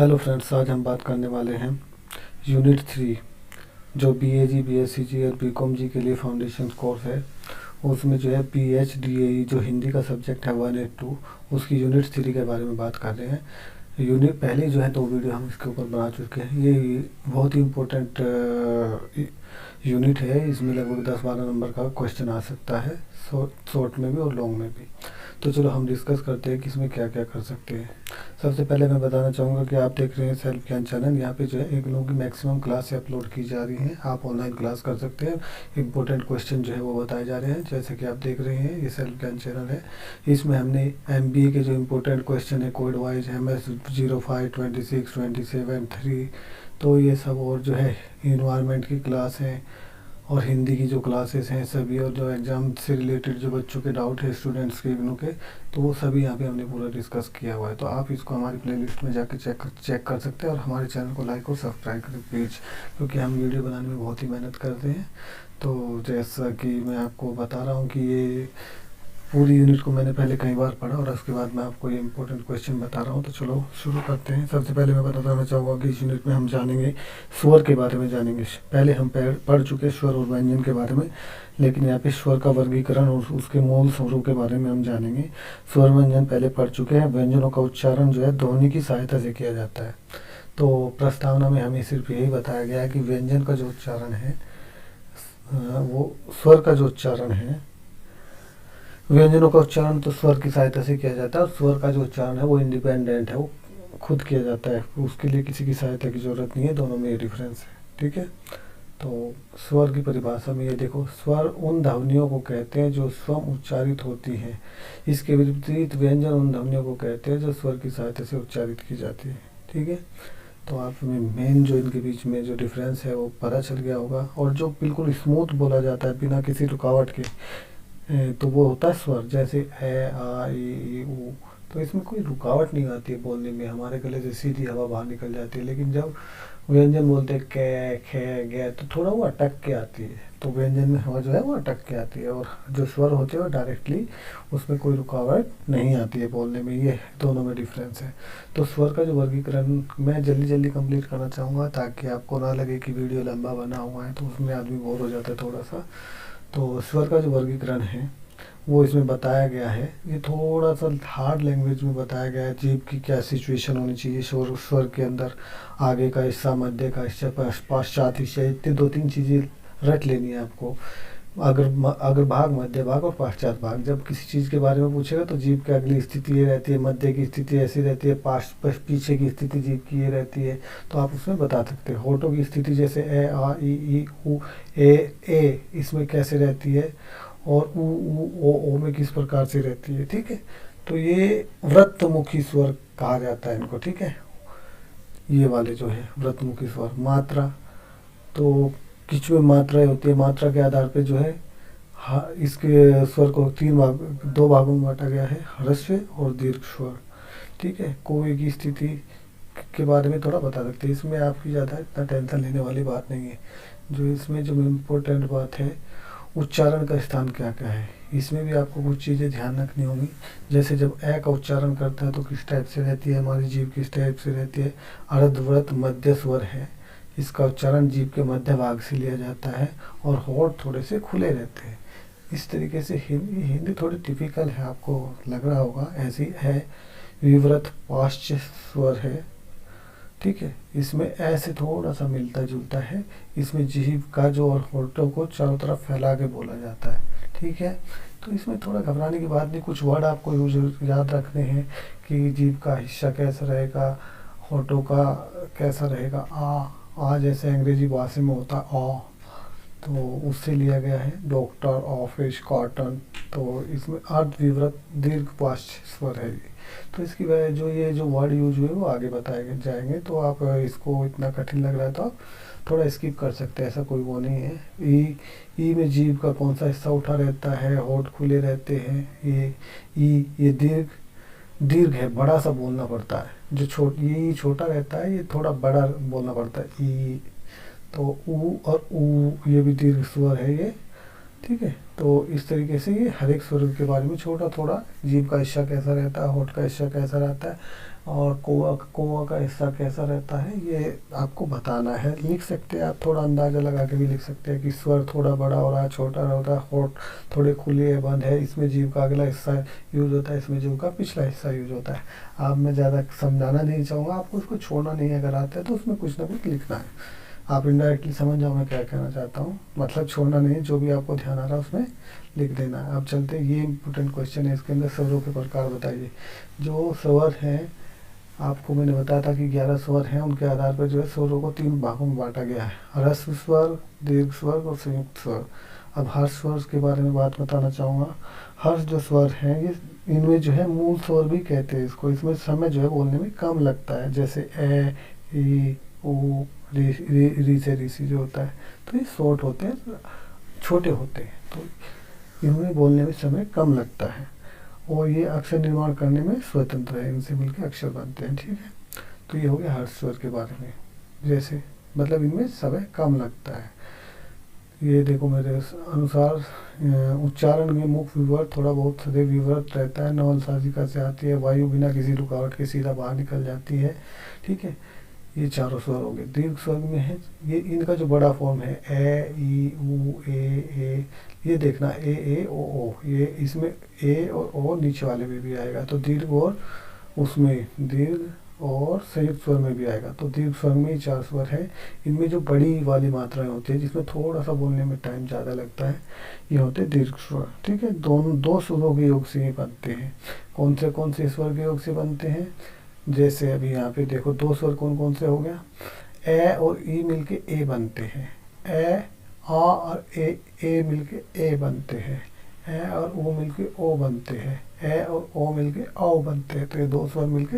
Hello friends, आज हम बात करने वाले हैं यूनिट 3 जो बीएजी, बीएससीजी और बीकॉम जी के लिए फाउंडेशन कोर्स है। उसमें जो है पीएचडीएई जो हिंदी का सब्जेक्ट है 182 उसकी यूनिट 3 के बारे में बात कर रहे हैं। यूनिट पहले जो है 2 वीडियो हम इसके ऊपर बना चुके हैं। ये बहुत ही इम्पोर्टेंट यूनिट है। इसमें लगभग 10-12 नंबर का क्वेश्चन आ सकता है, शॉर्ट में भी और लॉन्ग में भी। तो चलो हम डिस्कस करते हैं कि इसमें क्या क्या कर सकते हैं। सबसे पहले मैं बताना चाहूँगा कि आप देख रहे हैं सेल्फ ज्ञान चैनल। यहाँ पे जो है इग्नू की मैक्सिमम क्लास अपलोड की जा रही हैं। आप ऑनलाइन क्लास कर सकते हैं। इंपॉर्टेंट क्वेश्चन जो है वो बताए जा रहे हैं, जैसे कि आप देख रहे हैं। ये सेल्फ ज्ञान चैनल है। इसमें हमने एमबीए के जो इम्पोर्टेंट क्वेश्चन है कोड वाइज MS 05, 26, 27, 3, तो ये सब, और जो है इन्वायरमेंट की क्लास है और हिंदी की जो क्लासेस हैं सभी, और जो एग्ज़ाम से रिलेटेड जो बच्चों के डाउट है स्टूडेंट्स के इग्नू के, तो वो सभी यहाँ पे हमने पूरा डिस्कस किया हुआ है। तो आप इसको हमारी प्लेलिस्ट में जाके चेक कर सकते हैं और हमारे चैनल को लाइक और सब्सक्राइब करें प्लीज़, क्योंकि हम वीडियो बनाने में बहुत ही मेहनत करते हैं। तो जैसा कि मैं आपको बता रहा हूँ कि ये पूरी यूनिट को मैंने पहले कई बार पढ़ा और उसके बाद मैं आपको ये इंपॉर्टेंट क्वेश्चन बता रहा हूँ। तो चलो शुरू करते हैं। सबसे पहले मैं बताना चाहूँगा कि इस यूनिट में हम जानेंगे स्वर के बारे में जानेंगे। पहले हम पढ़ चुके स्वर और व्यंजन के बारे में, लेकिन यहाँ पे स्वर का वर्गीकरण और उसके मूल स्वरों के बारे में हम जानेंगे। स्वर व्यंजन पहले पढ़ चुके हैं। व्यंजनों का उच्चारण जो है ध्वनि की सहायता से किया जाता है। तो प्रस्तावना में हमें सिर्फ यही बताया गया है कि व्यंजन का जो उच्चारण है वो स्वर का जो उच्चारण है, व्यंजनों का उच्चारण तो स्वर की सहायता से किया जाता है, और स्वर का जो उच्चारण है वो इंडिपेंडेंट है, वो खुद किया जाता है, उसके लिए किसी की सहायता की जरूरत नहीं है। दोनों में ये डिफरेंस है, ठीक है। तो स्वर की परिभाषा में ये देखो, स्वर उन ध्वनियों को कहते हैं जो स्वयं उच्चारित होती हैं। इसके विपरीत व्यंजन उन ध्वनियों को कहते हैं जो स्वर की सहायता से उच्चारित की जाती है, ठीक है। तो आप मेन जो इनके बीच में जो डिफरेंस है वो पता चल गया होगा। और जो बिल्कुल स्मूथ बोला जाता है बिना किसी रुकावट के, तो वो होता है स्वर, जैसे ए, आ, ई, ऊ। तो इसमें कोई रुकावट नहीं आती है बोलने में, हमारे गले से सीधी हवा बाहर निकल जाती है। लेकिन जब व्यंजन बोलते हैं कै, खे, गे, तो थोड़ा वो अटक के आती है। तो व्यंजन में हवा जो है वो अटक के आती है, और जो स्वर होते हैं वो डायरेक्टली, उसमें कोई रुकावट नहीं आती है बोलने में। ये दोनों में डिफरेंस है। तो स्वर का जो वर्गीकरण मैं जल्दी जल्दी कंप्लीट करना चाहूँगा, ताकि आपको ना लगे कि वीडियो लंबा बना हुआ है, तो उसमें आदमी बोर हो जाता है थोड़ा सा। तो स्वर का जो वर्गीकरण है वो इसमें बताया गया है। ये थोड़ा सा हार्ड लैंग्वेज में बताया गया है। जीभ की क्या सिचुएशन होनी चाहिए स्वर के अंदर, आगे का हिस्सा, मध्य का हिस्सा, पश्चात हिस्सा, इतनी 2-3 चीज़ें रट लेनी है आपको। अगर भाग, मध्य भाग और पश्चात भाग, जब किसी चीज़ के बारे में पूछेगा तो जीभ की अगली स्थिति ये रहती है, मध्य की स्थिति ऐसी रहती है, पीछे की स्थिति जीभ की ये रहती है। तो आप उसमें बता सकते हैं। होठों की स्थिति जैसे ए, आ, ई, ऊ, ए, इसमें कैसे रहती है, और ऊ, ओ में किस प्रकार से रहती है, ठीक है। तो ये वृत्तमुखी स्वर कहा जाता है इनको, ठीक है। ये वाले जो है वृत्तमुखी स्वर। मात्रा, तो किचुए मात्राएं होती है। मात्रा के आधार पे जो है इसके स्वर को 2 भागों में बांटा गया है, ह्रस्व और दीर्घ स्वर, ठीक है। कोई की स्थिति के बारे में थोड़ा बता सकते हैं। इसमें आपकी ज़्यादा इतना टेंशन लेने वाली बात नहीं है। जो इसमें जो इम्पोर्टेंट बात है, उच्चारण का स्थान क्या क्या है, इसमें भी आपको कुछ चीज़ें ध्यान रखनी होंगी। जैसे जब ए का उच्चारण करता है तो किस टाइप से रहती है हमारी जीभ, किस टाइप से रहती है। अर्धव्रत मध्य स्वर है, इसका उच्चारण जीभ के मध्य भाग से लिया जाता है, और होंठ थोड़े से खुले रहते हैं। इस तरीके से हिंदी थोड़ी टिपिकल है, आपको लग रहा होगा ऐसी है। विव्रत पाश्च स्वर है, ठीक है। इसमें ऐसे थोड़ा सा मिलता जुलता है। इसमें जीभ का जो और होठों को चारों तरफ फैला के बोला जाता है, ठीक है। तो इसमें थोड़ा घबराने की बात नहीं। कुछ वर्ड आपको याद रखने हैं कि जीभ का हिस्सा कैसा रहेगा, होठों का कैसा रहेगा। आ जैसे अंग्रेजी भाषा में होता है आ, तो उससे लिया गया है। Doctor, office, cotton. तो इसमें अर्ध विवृत दीर्घ पाश्च स्वर है। तो इसकी वजह जो ये जो वर्ड यूज हुए वो आगे बताए जाएंगे। तो आप इसको इतना कठिन लग रहा है तो आप थोड़ा स्किप कर सकते हैं, ऐसा कोई वो नहीं है। ई में जीभ का कौन सा हिस्सा उठा रहता है, होठ खुले रहते हैं। ये दीर्घ है, बड़ा सा बोलना पड़ता है। जो ये छोटा रहता है, ये थोड़ा बड़ा बोलना पड़ता है। ई, तो ऊ और ऊ ये भी दीर्घ स्वर है ये। ठीक है। तो इस तरीके से ये हर एक स्वर के बारे में छोटा थोड़ा, जीभ का हिस्सा कैसा रहता है, होठ का हिस्सा कैसा रहता है, और कौवा का हिस्सा कैसा रहता है, ये आपको बताना है। लिख सकते हैं आप, थोड़ा अंदाज़ा लगा के भी लिख सकते हैं कि स्वर थोड़ा बड़ा हो रहा है, छोटा हो रहा है, होठ थोड़े खुले है, बंद है, इसमें जीभ का अगला हिस्सा यूज होता है, इसमें जीभ का पिछला हिस्सा यूज होता है। आप, मैं ज़्यादा समझाना नहीं चाहूँगा, आपको उसको छोड़ना नहीं है। अगर आता है तो उसमें कुछ ना कुछ लिखना है। आप इनडायरेक्टली समझ जाओ मैं क्या कहना चाहता हूँ, मतलब छोड़ना नहीं है, जो भी आपको ध्यान आ रहा है उसमें लिख देना है। अब चलते हैं, ये इम्पोर्टेंट क्वेश्चन है, इसके अंदर स्वरों के प्रकार बताइए। जो स्वर हैं, आपको मैंने बताया था कि 11 स्वर हैं, उनके आधार पर जो है स्वरों को 3 भागों में बांटा गया है, ह्रस्व स्वर, दीर्घ स्वर और संयुक्त स्वर। अब हर्ष स्वर के बारे में बात बताना चाहूँगा। हर्ष जो स्वर हैं, ये इनमें जो है मूल स्वर भी कहते हैं इसको, इसमें समय जो है बोलने में कम लगता है, जैसे ए, ई, ऊ, री से ऋषि जो होता है, तो ये शॉर्ट होते हैं, छोटे होते हैं, तो इनमें बोलने में समय कम लगता है, और ये अक्षर निर्माण करने में स्वतंत्र है, इनसे मिलकर अक्षर बनते हैं। ठीक है, तो ये हो गया हर्ष स्वर के बारे में, जैसे मतलब इनमें समय कम लगता है। ये देखो मेरे अनुसार उच्चारण में मुख्य विवर्त थोड़ा बहुत सदैव विवर्त रहता है, नवल साजिका से आती है, वायु बिना किसी रुकावट के सीधा बाहर निकल जाती है। ठीक है, ये चारों स्वर हो गए। दीर्घ स्वर में है, ये इनका जो बड़ा फॉर्म है ए, ई, ऊ, ए, ये देखना ए ओ, ये इसमें ए और ओ नीचे वाले में भी आएगा, तो दीर्घ, और उसमें दीर्घ और संयुक्त स्वर में भी आएगा। तो दीर्घ स्वर में ही 4 स्वर है। इनमें जो बड़ी वाली मात्राएं होती है, जिसमें थोड़ा सा बोलने में टाइम ज़्यादा लगता है, ये होते हैं दीर्घ स्वर। ठीक है, दोनों 2 स्वरों के योग से ये बनते हैं। कौन से स्वर के योग से बनते हैं? जैसे अभी यहाँ पे देखो, 2 स्वर कौन कौन से हो गया, ए और ई मिलके ए बनते हैं, ए, आ और ए मिलके ए बनते हैं, ए और ओ मिलके ओ बनते हैं, ए और ओ मिलके औ बनते हैं, तो ये 2 स्वर मिलके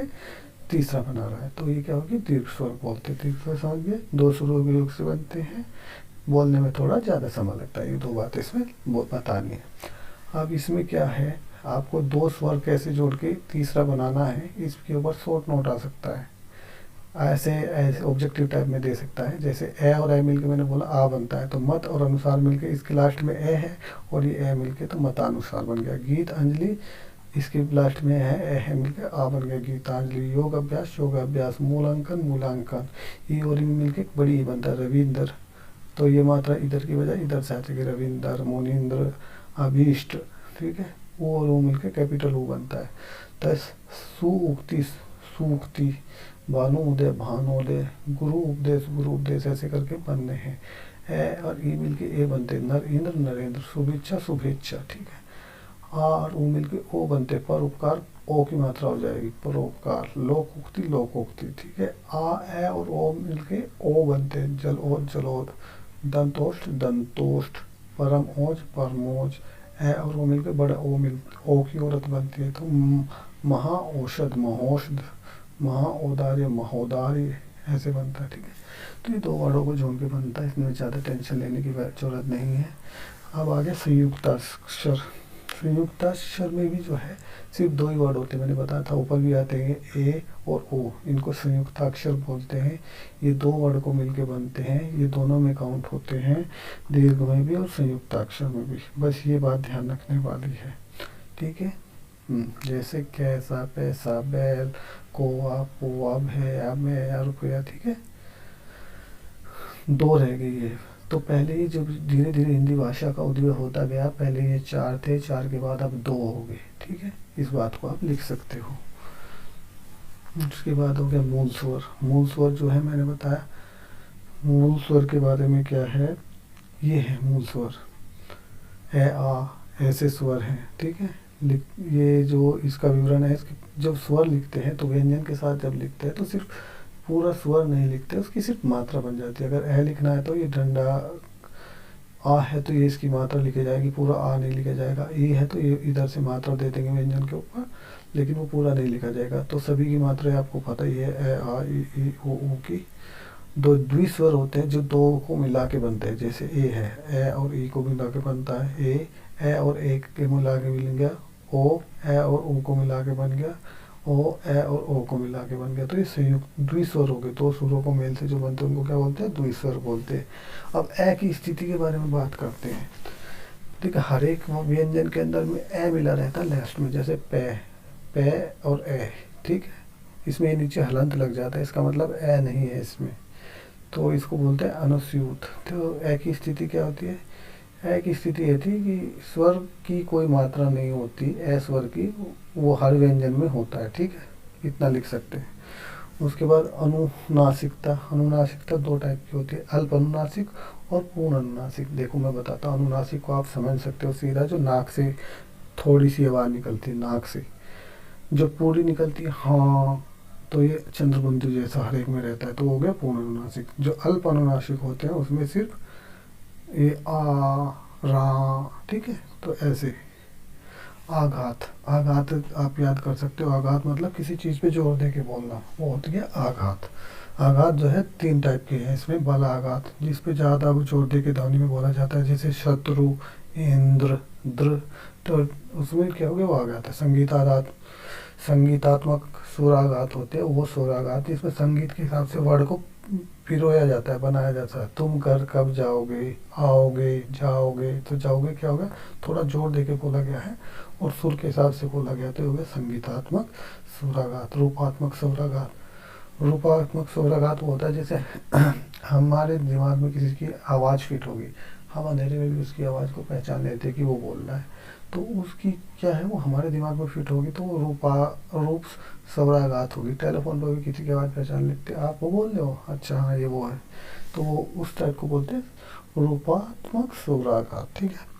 तीसरा बना रहा है, तो ये क्या होगी, दीर्घ स्वर बोलते हैं। दीर्घ स्वर समझ गए, 2 स्वरों के योग से बनते हैं, बोलने में थोड़ा ज़्यादा समय लगता है। ये 2 बातें इसमें बतानी है। अब इसमें क्या है, आपको 2 स्वर कैसे जोड़ के तीसरा बनाना है, इसके ऊपर शॉर्ट नोट आ सकता है, ऐसे ऑब्जेक्टिव टाइप में दे सकता है। जैसे ए और ए मिलके मैंने बोला आ बनता है, तो मत और अनुसार मिलके इसके लास्ट में ए है, और ये ए मिलके तो मतानुसार बन गया। गीत अंजलि, इसके लास्ट में है ए है मिलके आ बन गया गीतांजलि। योग अभ्यास, मूलांकन, ई और ई मिलके बड़ी ई बनता है रविंद्र, तो ये मात्रा इधर की बजाय इधर से आती है, रविंद्र, मुनिंद्र, अभीष्ट। ठीक है, ओ और ओ मिलके कैपिटल ओ बनता है। दस सुउक्ति, भानुदय, भानोदय, गुरु उपदेश, ऐसे करके बनने हैं। ए और ई मिलके ए बनते, नर इंद्र, नरेंद्र, शुभेच्छा। ठीक है, आ और ऊ मिलके ओ बनते, परोपकार, ओ की मात्रा हो जाएगी परोपकार, लोकोक्ति। ठीक है, आ, ए और ओ मिलके ओ बनते, जलोद, दंतोष्ठ, परम ओज, परमोज, ए और ओ मिलके बड़ा ओ की औरत बनती है, तो महाऔषध, महोषध, महाऔदार्य, महोदार्य, ऐसे बनता है। ठीक है, तो ये 2 वर्डों को जोड़ के बनता है, इसमें ज़्यादा टेंशन लेने की जरूरत नहीं है। अब आगे संयुक्ताक्षर। संयुक्ताक्षर में भी जो है सिर्फ 2 ही वर्ड होते हैं, मैंने बताया था, ऊपर भी आते हैं ए और ओ, इनको संयुक्ताक्षर बोलते हैं। ये 2 वर्ड को मिलके बनते हैं, ये दोनों में काउंट होते हैं, दीर्घ में भी और संयुक्ताक्षर में भी। बस ये बात ध्यान रखने वाली है। ठीक है, जैसे कैसा, पैसा, बैल, कोआ, पोआ, भैया, मैया, रुपया। ठीक है, 2 रह गई है। तो पहले ही जब धीरे धीरे हिंदी भाषा का उद्भव होता गया, पहले ये 4 थे, 4 के बाद अब 2 हो गए। ठीक है, इस बात को आप लिख सकते हो। उसके बाद हो गया मूल स्वर। मूल स्वर जो है मैंने बताया, मूल स्वर के बारे में क्या है, ये है मूल स्वर, ए, आ, ऐसे स्वर हैं। ठीक है, ये जो इसका विवरण है, इसके जब स्वर लिखते हैं तो व्यंजन के साथ जब लिखते हैं तो सिर्फ पूरा स्वर नहीं लिखते, उसकी सिर्फ मात्रा बन जाती है। अगर ए लिखना है तो ये डंडा, आ है तो ये इसकी मात्रा लिखी जाएगी, पूरा आ नहीं लिखा जाएगा। ई है तो ये इधर से मात्रा दे देंगे व्यंजन के ऊपर, लेकिन वो पूरा नहीं लिखा जाएगा। तो सभी की मात्रा आपको पता ही है, ए, आ, ई, ऊ की। 2 द्विस्वर होते हैं जो 2 को मिला के बनते हैं, जैसे ए है, ए और ई को मिला के बनता है ए और ए के मिला के मिल गया ओ, ए और ओ को मिला के बन गया ओ, ए और ओ को मिला के बन गया। तो ये संयुक्त द्विस्वर हो गए, 2 सुरों को मेल से जो बनते हैं उनको क्या बोलते हैं, द्विस्वर बोलते हैं। अब ए की स्थिति के बारे में बात करते हैं। ठीक है। हर एक व्यंजन के अंदर में ए मिला रहता है लास्ट में, जैसे पे, पे और ए, ठीक है। इसमें ये नीचे हलंत लग जाता है, इसका मतलब ए नहीं है इसमें, तो इसको बोलते हैं अनुस्यूत। तो ए की स्थिति क्या होती है? ए की स्थिति ये थी कि स्वर की कोई मात्रा नहीं होती, ए स्वर की, वो हर व्यंजन में होता है, ठीक है, इतना लिख सकते हैं। उसके बाद अनुनासिकता। अनुनासिकता दो टाइप की होती है, अल्प अनुनासिक और पूर्ण अनुनासिक। देखो मैं बताता हूँ, अनुनासिक को आप समझ सकते हो सीधा, जो नाक से थोड़ी सी आवाज़ निकलती है नाक से, जो पूरी निकलती है हाँ, तो ये चंद्रबिंदु जैसा हर एक में रहता है, तो हो गया पूर्ण अनुनासिक। जो अल्प अनुनासिक होते हैं उसमें सिर्फ ये आ, रा, ठीक है। तो ऐसे आघात, आघात आप याद कर सकते हो, आघात मतलब किसी चीज़ पे जोर दे के बोलना, वो होती है आघात। आघात जो है तीन टाइप के हैं इसमें। बल आघात, जिस पे ज़्यादा जोर दे के ध्वनि में बोला जाता है, जैसे शत्रु, इंद्र, द्र, तो उसमें क्या हो गया, वो आघात है। संगीताघात, संगीतात्मक सुराघात होते हैं, वो सुराघात, इसमें संगीत के हिसाब से वर्ड को पिरोया जाता है, बनाया जाता है। तुम घर कब जाओगे, आओगे, जाओगे, तो जाओगे क्या होगा, थोड़ा जोर देके बोला गया है और सुर के हिसाब से बोला गया, तो हो गया संगीतात्मक सुराघात। रूपात्मक सुराघात, रूपात्मक सुराघात वो होता है जैसे हमारे दिमाग में किसी की आवाज़ फिट होगी, हम अंधेरे में भी उसकी आवाज़ को पहचान लेते हैं कि वो बोल रहा है, तो उसकी क्या है, वो हमारे दिमाग में फिट होगी, तो वो रूप स्वराघात होगी। टेलीफोन पर भी किसी की आवाज़ पहचान लेते हैं, आप वो बोल रहे हो, अच्छा हाँ ये वो है, तो वो उस टाइप को बोलते हैं रूपात्मक स्वराघात, ठीक है।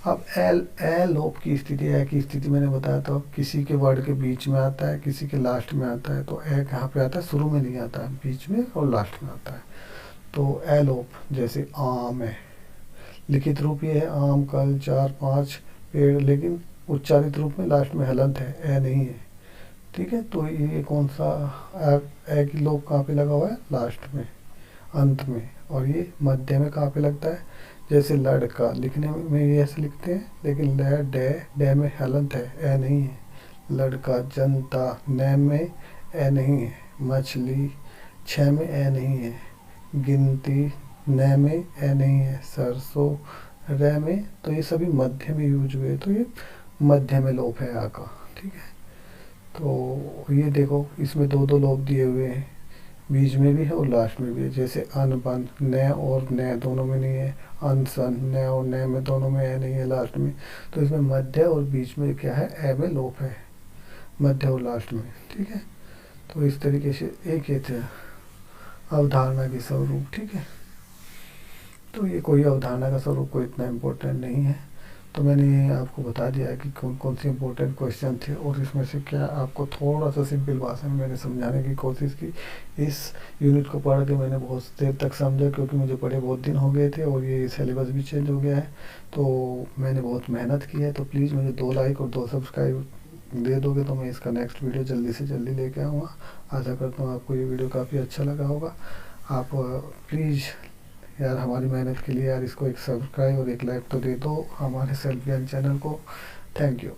अब एल ए लोप की स्थिति, ए की स्थिति मैंने बताया, तो अब किसी के वर्ड के बीच में आता है, किसी के लास्ट में आता है, तो ए कहाँ पे आता है, शुरू में नहीं आता है, बीच में और लास्ट में आता है। तो ए लोप जैसे आम है, लिखित रूप ये है आम, कल, 4, 5 पेड़, लेकिन उच्चारित रूप में लास्ट में हलंत है, ए नहीं है, ठीक है। तो ये कौन सा ए की लोप कहाँ पे लगा हुआ है, लास्ट में, अंत में। और ये मध्य में कहाँ पे लगता है, जैसे लड़का, लिखने में ये ऐसे लिखते हैं, लेकिन ल डे, डे में हलंत है, ए नहीं है। लड़का, जनता, न में ए नहीं है। मछली, छ में ए नहीं है। गिनती, न में ए नहीं है। सरसों, रे में, तो ये सभी मध्य में यूज हुए, तो ये मध्य में लोप है आ का, ठीक है। तो ये देखो इसमें दो दो लोप दिए हुए हैं, बीच में भी है और लास्ट में भी है, जैसे अन बन, न और न दोनों में नहीं है। अनसन, न और न में दोनों में ए नहीं है लास्ट में, तो इसमें मध्य और बीच में क्या है, ए में लोप है, मध्य और लास्ट में, ठीक है। तो इस तरीके से एक ये थे अवधारणा के स्वरूप, ठीक है। तो ये कोई अवधारणा का स्वरूप कोई इतना इम्पोर्टेंट नहीं है, तो मैंने आपको बता दिया है कि कौन कौन से इम्पोर्टेंट क्वेश्चन थे, और इसमें से क्या आपको थोड़ा सा सिंपल भाषा में मैंने समझाने की कोशिश की। इस यूनिट को पढ़ के मैंने बहुत देर तक समझा, क्योंकि मुझे पढ़े बहुत दिन हो गए थे और ये सिलेबस भी चेंज हो गया है, तो मैंने बहुत मेहनत की है। तो प्लीज़ मुझे 2 लाइक और 2 सब्सक्राइब दे दोगे तो मैं इसका नेक्स्ट वीडियो जल्दी से जल्दी लेके आऊँगा। आशा करता हूँ आपको ये वीडियो काफ़ी अच्छा लगा होगा। आप प्लीज़ यार हमारी मेहनत के लिए यार इसको एक सब्सक्राइब और एक लाइक तो दे दो हमारे सेल्फ ज्ञान चैनल को। Thank you.